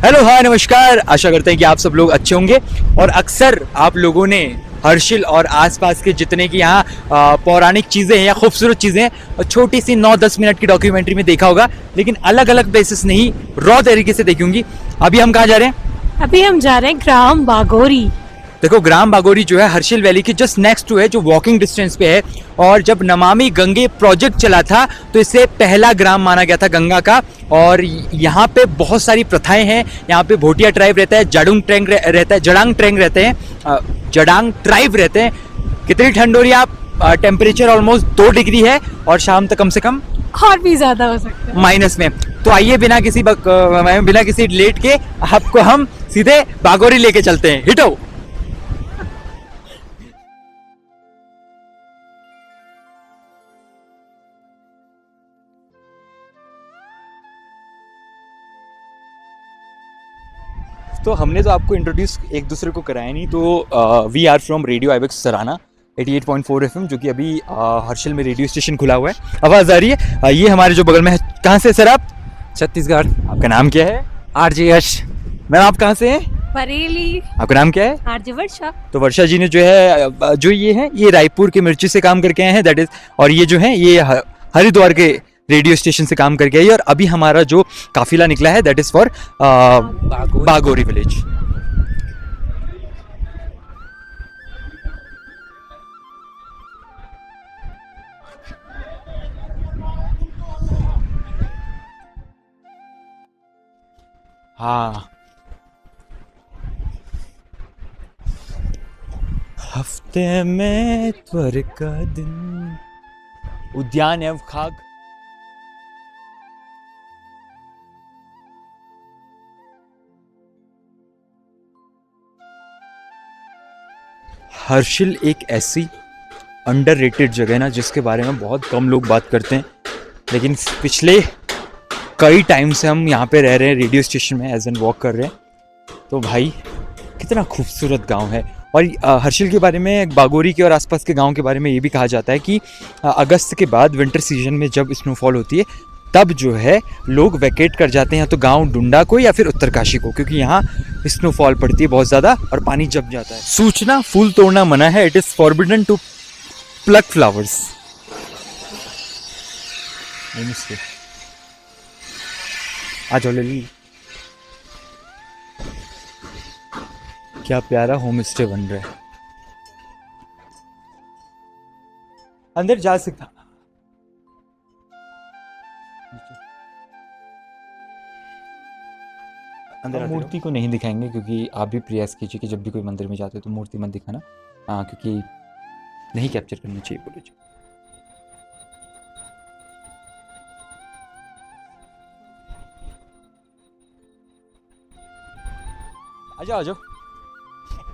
Hello, हाय, नमस्कार। आशा करते हैं कि आप सब लोग अच्छे होंगे। और अक्सर आप लोगों ने हर्षिल और आसपास के जितने की यहाँ पौराणिक चीज़ें हैं या खूबसूरत चीज़ें हैं छोटी सी 9-10 मिनट की डॉक्यूमेंट्री में देखा होगा, लेकिन अलग अलग बेसिस नहीं, रॉ तरीके से देखी होंगी। अभी हम कहाँ जा रहे हैं? अभी हम जा रहे हैं ग्राम बागोरी। देखो, ग्राम बागोरी जो है हर्षिल वैली की जस्ट नेक्स्ट टू है, जो वॉकिंग डिस्टेंस पे है। और जब नमामि गंगे प्रोजेक्ट चला था तो इसे पहला ग्राम माना गया था गंगा का। और यहाँ पे बहुत सारी प्रथाएं हैं। यहाँ पे भोटिया ट्राइब रहता है, जाडुंग ट्रेंग रहता है, जड़ांग ट्रेंग रहते हैं, जड़ांग ट्राइब रहते हैं। कितनी ठंड हो रही है आप? टेम्परेचर ऑलमोस्ट 2 डिग्री है और शाम तक कम से कम और भी ज्यादा हो सकता है माइनस में। तो आइए बिना किसी लेट के आपको हम सीधे बागोरी लेके चलते हैं। हिटो। तो हमने तो आपको इंट्रोड्यूस एक दूसरे को कराया नहीं। तो we are from radio Ibex Sarana 88.4 FM, जो कि अभी हर्षिल में रेडियो स्टेशन खुला हुआ है। आवाज़ आ रही है। ये हमारे जो बगल में है। कहाँ से सर आप? छत्तीसगढ़। आपका नाम क्या है? आरजे यश। मैम आप कहाँ से हैं? बरेली। आपका नाम क्या है? आरजे वर्षा। तो वर्षा जी ने जो है जो ये है ये रायपुर के मिर्ची से काम करके आए हैं, दैट इज। और ये जो है ये हरिद्वार के रेडियो स्टेशन से काम करके आई। और अभी हमारा जो काफिला निकला है that is for Bagori village. हाँ, हफ्ते में इतवार का दिन, उद्यान एवं खाग। हर्षिल एक ऐसी अंडररेटेड जगह है ना, जिसके बारे में बहुत कम लोग बात करते हैं। लेकिन पिछले कई टाइम से हम यहाँ पे रह रहे हैं, रेडियो स्टेशन में एज एन वॉक कर रहे हैं। तो भाई कितना खूबसूरत गांव है। और हर्षिल के बारे में, बागोरी के और आसपास के गांव के बारे में ये भी कहा जाता है कि अगस्त के बाद विंटर सीजन में जब स्नोफॉल होती है तब जो है लोग वैकेट कर जाते हैं, या तो गांव डुंडा को या फिर उत्तरकाशी को, क्योंकि यहाँ स्नोफॉल पड़ती है बहुत ज़्यादा और पानी जम जाता है। सूचना, फूल तोड़ना मना है। It is forbidden to pluck flowers. आ जाओ ले ली। क्या प्यारा होम स्टे बन रहा है। अंदर जा सकता। अंदर मूर्ति को नहीं दिखाएंगे, क्योंकि आप भी प्रयास कीजिए कि जब भी कोई मंदिर में जाते हो तो मूर्ति मत दिखाना। क्योंकि नहीं कैप्चर करना चाहिए। बोलो जी। आ जाओ आ जाओ।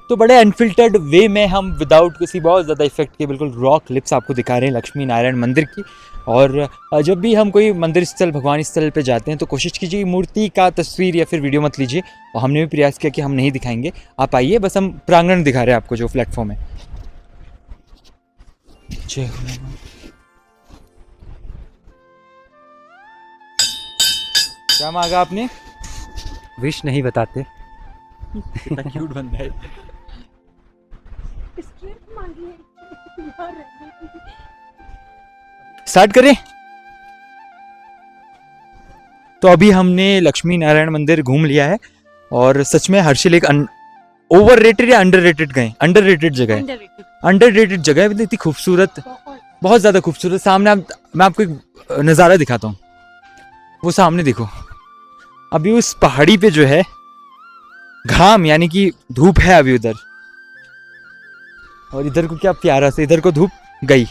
तो बड़े अनफिल्टर्ड वे में हम विदाउट किसी बहुत ज़्यादा इफेक्ट के बिल्कुल रॉ क्लिप्स आपको दिखा रहे हैं लक्ष्मी नारायण मंदिर की। और जब भी हम कोई मंदिर स्थल, भगवान स्थल पे जाते हैं तो कोशिश कीजिए मूर्ति का तस्वीर या फिर वीडियो मत लीजिए। और हमने भी प्रयास किया कि हम नहीं दिखाएंगे। आप आइए, बस हम प्रांगण दिखा रहे हैं आपको, जो प्लेटफॉर्म है। क्या मांगा आपने? विश नहीं बताते। कितना क्यूट बंदा है। स्टार्ट करें? तो अभी हमने लक्ष्मी नारायण मंदिर घूम लिया है। और सच में हर्षिल एक ओवररेटेड या अंडररेटेड गए? अंडररेटेड जगह है। अंडररेटेड जगह है, इतनी खूबसूरत, बहुत ज्यादा खूबसूरत। सामने मैं आपको एक नज़ारा दिखाता हूँ। वो सामने देखो, अभी उस पहाड़ी पे जो है घाम यानी कि धूप है अभी उधर, और इधर को क्या प्यारा से इधर को धूप गई।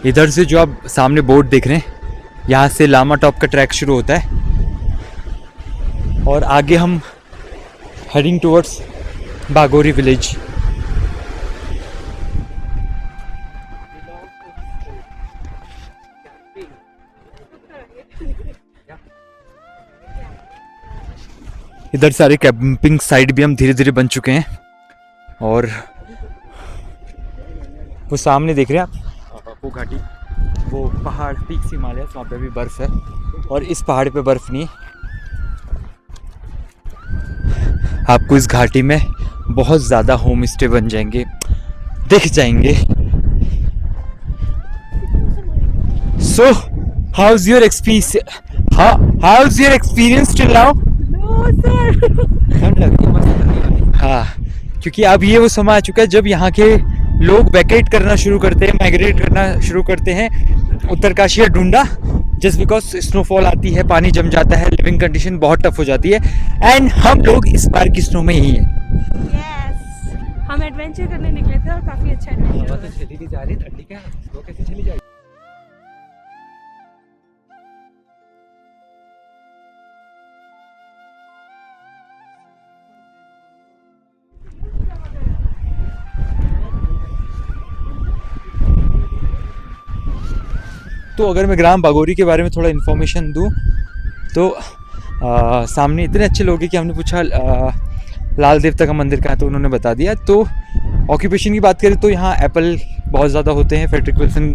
इधर से जो आप सामने बोर्ड देख रहे हैं, यहाँ से लामा टॉप का ट्रैक शुरू होता है। और आगे हम हेडिंग टुवर्ड्स बागोरी विलेज। इधर सारे कैंपिंग साइट भी हम धीरे धीरे बन चुके हैं। और वो सामने देख रहे हैं आप, वो घाटी, वो पहाड़ पीक हिमालय, वहाँ पे भी बर्फ़ है और इस पहाड़ पे बर्फ़ नहीं है। आपको इस घाटी में बहुत ज़्यादा होम स्टे बन जाएंगे, दिख जाएंगे। सो हाउ's your experience? How's your experience till now? No, sir. ठंड लग रही है, मस्त लग रही है। हाँ, क्योंकि अब ये वो समय आ चुका है जब यहाँ के लोग वैकेट करना शुरू करते हैं, माइग्रेट करना शुरू करते हैं उत्तरकाशी या डुंडा, जस्ट बिकॉज स्नोफॉल आती है, पानी जम जाता है, लिविंग कंडीशन बहुत टफ हो जाती है। एंड हम लोग इस बार की स्नो में ही हैं। Yes. हम एडवेंचर करने निकले थे और काफी अच्छा हवा एडवेंचर तो चली नहीं जा रही, ठंडी क्या वो कैसे चली जाएगी। तो अगर मैं ग्राम बागोरी के बारे में थोड़ा इन्फॉर्मेशन दूँ तो सामने इतने अच्छे लोग हैं कि हमने पूछा लाल देवता का मंदिर कहाँ है, तो उन्होंने बता दिया। तो ऑक्यूपेशन की बात करें तो यहाँ एप्पल बहुत ज़्यादा होते हैं। फ्रेडरिक विल्सन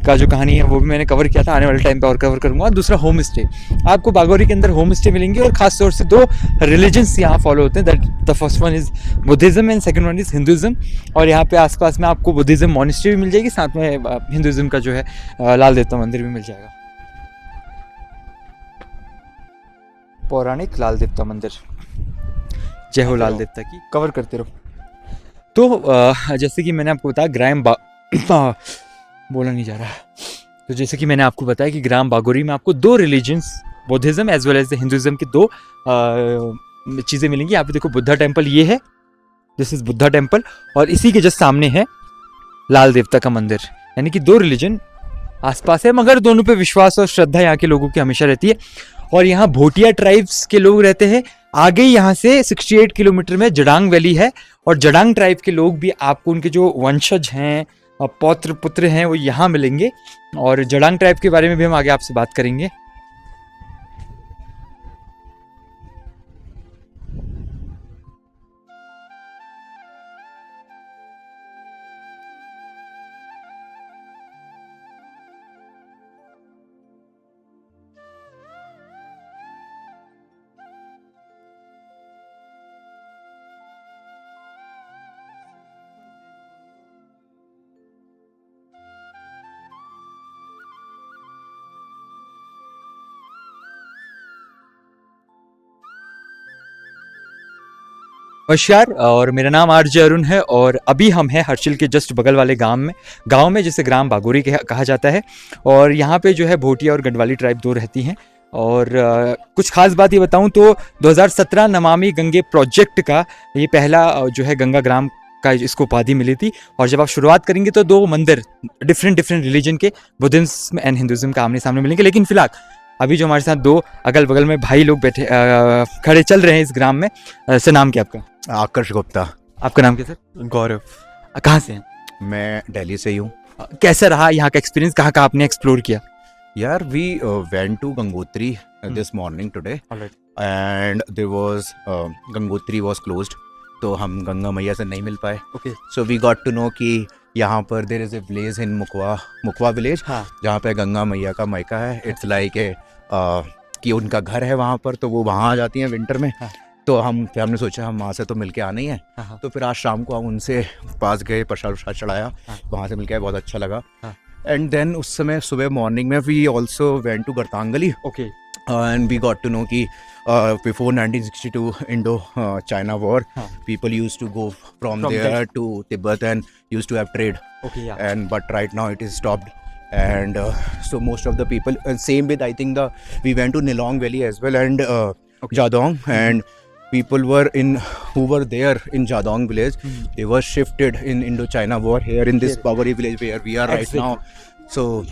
का जो कहानी है वो भी मैंने कवर किया था, आने वाले टाइम पे और कवर करूँगा। दूसरा होम स्टे, आपको बागोरी के अंदर होम स्टे मिलेंगे और ख़ास तौर से दो रिलीजन्स यहाँ फॉलो होते हैं। That the first one is Buddhism and second one is हिंदुज़्म। और यहाँ पे आसपास में आपको बुद्धिज़्म मॉनेस्ट्री भी मिल जाएगी, साथ में हिंदुज़्म का जो है लाल देवता मंदिर भी मिल जाएगा। पौराणिक लाल देवता मंदिर, जय हो लाल देवता की, कवर करते रहो। तो जैसे कि मैंने आपको बताया बोला नहीं जा रहा। तो जैसे कि मैंने आपको बताया कि ग्राम बागोरी में आपको दो religions, Buddhism as well as the Hinduism की दो चीज़ें मिलेंगी। यहाँ पे देखो बुद्धा टेम्पल ये है, दिस इज़ बुद्धा टेम्पल, और इसी के जस्ट सामने है लाल देवता का मंदिर। यानी कि दो रिलीजन आसपास है, मगर दोनों पे विश्वास और श्रद्धा यहाँ के लोगों की हमेशा रहती है। और यहाँ भोटिया ट्राइब्स के लोग रहते हैं। आगे यहाँ से 68 किलोमीटर में जडांग वैली है, और जडांग ट्राइब के लोग भी आपको, उनके जो वंशज हैं, पौत्र पुत्र हैं, वो यहाँ मिलेंगे। और जडांग ट्राइब के बारे में भी हम आगे आपसे बात करेंगे। नमस्कार, और मेरा नाम आरजे अरुण है, और अभी हम हैं हर्षिल के जस्ट बगल वाले गांव में जिसे ग्राम बागोरी कहा जाता है। और यहाँ पे जो है भोटिया और गढ़वाली ट्राइब दो रहती हैं। और कुछ खास बात ये बताऊँ तो 2017 नमामि गंगे प्रोजेक्ट का ये पहला जो है गंगा ग्राम का इसको उपाधि मिली थी। और जब आप शुरुआत करेंगे तो दो मंदिर डिफरेंट रिलीजन के, बुद्धिज्म एंड हिंदुज्म का आमने सामने मिलेंगे। लेकिन फिलहाल अभी जो हमारे साथ दो अगल बगल में भाई लोग बैठे खड़े चल रहे हैं इस ग्राम में। सर, नाम क्या आपका? आकर्ष गुप्ता। आपका नाम क्या सर? गौरव। कहाँ से हैं? मैं दिल्ली से ही हूँ। कैसा रहा यहाँ का एक्सपीरियंस? कहाँ कहाँ आपने एक्सप्लोर किया? यार we went to Gangotri this morning today and there was Gangotri was closed, तो हम गंगा मैया से नहीं मिल पाए। Okay, so we got to know कि यहाँ पर there is a village in Mukwa village, जहाँ पे गंगा मैया का मायका है। इट्स लाइक ए कि उनका घर है वहाँ पर, तो वो वहाँ आ जाती हैं विंटर में। तो हमने सोचा हम वहाँ से तो मिलके आना ही है। तो फिर आज शाम को हम उनसे पास गए, प्रसाद वसाद चढ़ाया, वहाँ से मिलके आए, बहुत अच्छा लगा। एंड देन उस समय सुबह मॉर्निंग में we also went to Gartang Gali. Okay, and we got to know कि before 1962 Indo China war, people used to go from there to Tibet and used to have trade. Okay, yeah. And but right now it is stopped. And so most of the people, same with I think we went to Nilong Valley as well, and Jadong, and people who were there in Jadong village, they were shifted in Indo-China war here in this Bagori village where we are right now. So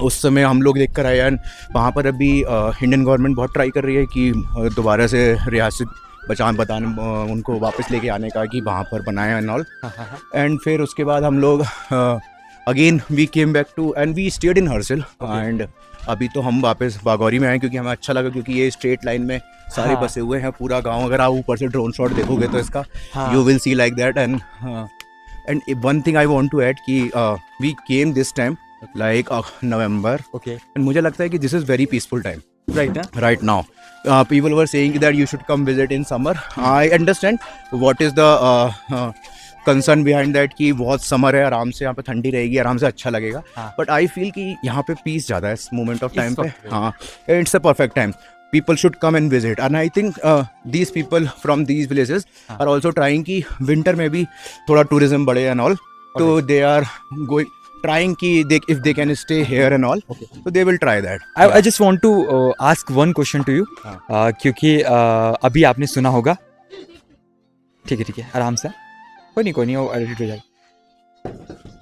उस समय हम लोग देख कर आए, and वहाँ पर अभी इंडियन गवर्नमेंट बहुत ट्राई कर रही है कि दोबारा से रियासत बताने उनको वापस लेके आने का, कि वहाँ पर बनाए एंड ऑल। एंड फिर उसके बाद हम लोग again we came back to and we stayed in Harsil. And अभी तो हम वापस बागौरी में आए क्योंकि हमें अच्छा लगा, क्योंकि ये स्ट्रेट लाइन में सारे बसे हुए हैं, पूरा गांव। अगर आप ऊपर से ड्रोन शॉट देखोगे तो इसका you will see like that. And And one thing I want to add कि we came this time like November, Okay. and मुझे लगता है कि this is very peaceful time Right. Huh? right now. People were saying that you should come visit in summer. I understand what is the concern behind that कि बहुत summer है, आराम से यहाँ पे ठंडी रहेगी, आराम से अच्छा लगेगा. बट आई फील कि यहाँ पे पीस ज़्यादा है इस मोमेंट ऑफ टाइम पे. हाँ, it's a perfect time. People should come and visit, and I think these people from these villages are also trying कि winter में भी थोड़ा tourism बढ़े and all. So they are trying कि if they can stay here and all, so they will try that. I just want to ask one question to you. क्योंकि अभी आपने सुना होगा. ठीक है, आराम से. कोई नहीं वो एडिट हो जाएगा.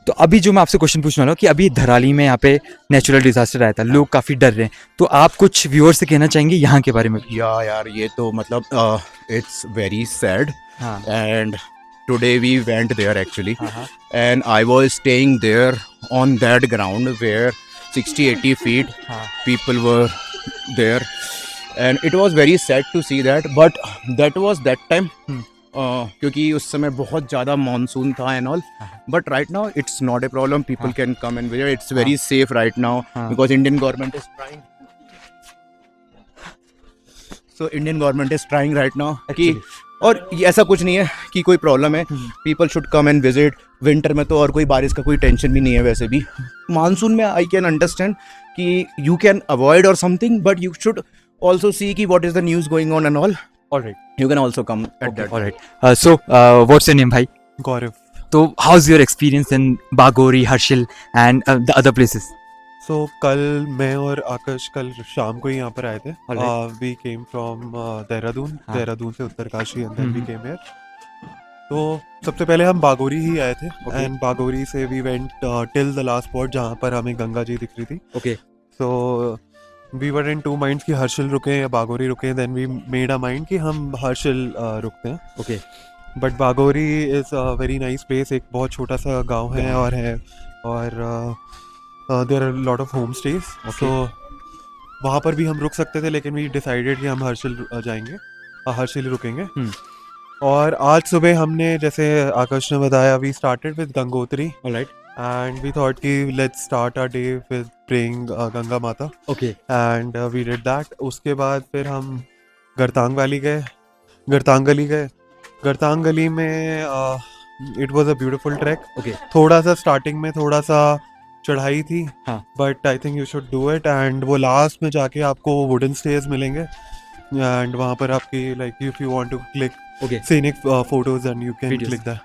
तो अभी जो मैं आपसे क्वेश्चन पूछने वाला हूँ कि अभी धराली में यहाँ पे नेचुरल डिजास्टर आया था, लोग काफ़ी डर रहे हैं, तो आप कुछ व्यूअर से कहना चाहेंगे यहाँ के बारे में? यार ये तो मतलब it's very sad. And today we went there actually, and I was staying there on that ground where 60-80 feet people were there, and it was very sad to see that. But that was that time क्योंकि उस समय बहुत ज़्यादा monsoon था and all. But right now it's not a problem. People can come and visit. It's very safe right now because Indian government is trying. So Indian government is trying right now कि, और ऐसा कुछ नहीं है कि कोई problem है. People should come and visit. Winter में तो और कोई बारिश का कोई टेंशन भी नहीं है. वैसे भी मानसून में आई कैन अंडरस्टैंड कि you can avoid or something, but you should also see कि what is the news going on and all. Alright. You can also come at that. Alright. So what's your name, भाई? Gaurav. तो how's your experience in Bagori, Harshil and the other places? So कल मैं और आकाश कल शाम को ही यहाँ पर आए थे. We came from देहरादून से Uttarkashi, and then we came here. तो सबसे पहले हम बागोरी ही आए थे, and बागोरी से we went till the last spot जहाँ पर हमें गंगा जी दिख रही थी. Okay. So we were in two minds कि हर्षिल रुके या बागोरी रुके. Then we made a mind कि हम हर्षिल रुकते हैं. Okay. But Bagori is a very nice place. एक बहुत छोटा सा गांव है और there are lot of home stays. So वहाँ पर भी हम रुक सकते थे, लेकिन वी डिसाइडेड कि हम हर्षिल जाएंगे, हर्षिल रुकेंगे. और आज सुबह हमने, जैसे आकाश ने बताया, we started with Gangotri. Alright. And we thought कि let's start our day with praying Ganga माता. Okay. And we did that. उसके बाद फिर हम गर्तांगली गए. गर्तांगली में it was a beautiful trek. Okay. थोड़ा सा स्टार्टिंग में थोड़ा सा चढ़ाई थी, हाँ. but I think you should do it. And वो लास्ट में जाके आपको wooden stairs मिलेंगे, and वहाँ पर आपकी like if you want to click Okay. scenic photos, and you can Videos. click that.